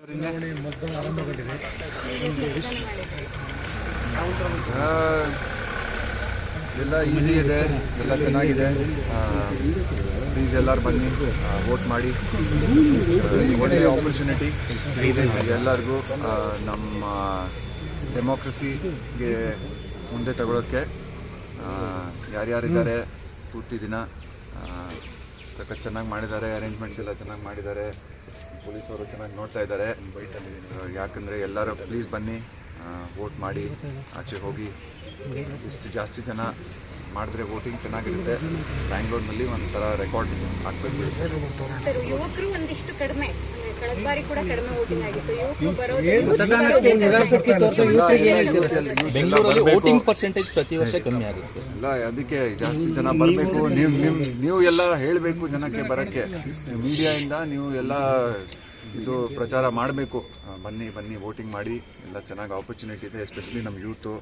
ಎಲ್ಲ ಈಸಿ ಇದೆ, ಎಲ್ಲ ಚೆನ್ನಾಗಿದೆ. ಪ್ಲೀಸ್ ಎಲ್ಲರೂ ಬನ್ನಿ, ವೋಟ್ ಮಾಡಿ. ಒಳ್ಳೆಯ ಆಪರ್ಚುನಿಟಿ ಎಲ್ಲರಿಗೂ ನಮ್ಮ ಡೆಮೋಕ್ರಸಿಗೆ ಮುಂದೆ ತಗೊಳ್ಳೋಕ್ಕೆ. ಯಾರ್ಯಾರಿದ್ದಾರೆ ಪೂರ್ತಿ ದಿನ ಸಖತ್ ಚೆನ್ನಾಗಿ ಮಾಡಿದ್ದಾರೆ, ಅರೇಂಜ್ಮೆಂಟ್ಸ್ ಎಲ್ಲ ಚೆನ್ನಾಗಿ ಮಾಡಿದ್ದಾರೆ, ಪೊಲೀಸವರು ಚೆನ್ನಾಗಿ ನೋಡ್ತಾ ಇದ್ದಾರೆ. ಯಾಕಂದರೆ ಎಲ್ಲರೂ ಪ್ಲೀಸ್ ಬನ್ನಿ, ವೋಟ್ ಮಾಡಿ, ಆಚೆ ಹೋಗಿ. ಇಷ್ಟು ಜಾಸ್ತಿ ಜನ ಮಾಡಿದ್ರೆ ವೋಟಿಂಗ್ ಚೆನ್ನಾಗಿರುತ್ತೆ. ಬ್ಯಾಂಗ್ಳೂರಿನಲ್ಲಿ ಒಂಥರ ರೆಕಾರ್ಡ್ ಆಗ್ಬೇಕು. ಸರ್, ಯುವಕರು ಒಂದಿಷ್ಟು ಕಡಿಮೆ, ಕಳೆದ ಬಾರಿ ಕೂಡ ಕಡಿಮೆ ವೋಟಿಂಗ್ ಆಗಿತ್ತು. ಬೆಂಗಳೂರಲ್ಲಿ ವೋಟಿಂಗ್ ಪರ್ಸೆಂಟೇಜ್ ಪ್ರತಿ ವರ್ಷ ಕಮ್ಮಿ ಆಗುತ್ತೆ ಇಲ್ಲ, ಅದಕ್ಕೆ ಜಾಸ್ತಿ ಜನ ಬರಬೇಕು. ನೀವು ಎಲ್ಲ ಹೇಳಬೇಕು ಜನಕ್ಕೆ ಬರೋಕ್ಕೆ. ಮೀಡಿಯಾಯಿಂದ ನೀವು ಎಲ್ಲ ಇದು ಪ್ರಚಾರ ಮಾಡಬೇಕು. ಬನ್ನಿ ಬನ್ನಿ, ವೋಟಿಂಗ್ ಮಾಡಿ. ಎಲ್ಲ ಚೆನ್ನಾಗಿ ಆಪರ್ಚುನಿಟಿ ಇದೆ. ಎಸ್ಪೆಷಲಿ ನಮ್ಮ youth,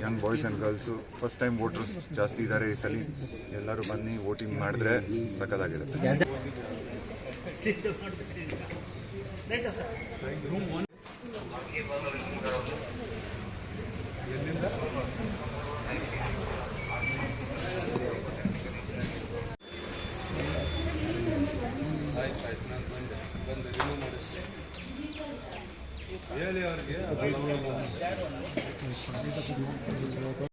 Young boys and girls, first time voters ಜಾಸ್ತಿ ಇದ್ದಾರೆ ಈ ಸಲ. ಎಲ್ಲರೂ ಬನ್ನಿ, ವೋಟಿಂಗ್ ಮಾಡಿದ್ರೆ ಸಖತ್ತಾಗಿರುತ್ತೆ. ಹೇಳಿ ಅವ್ರಿಗೆ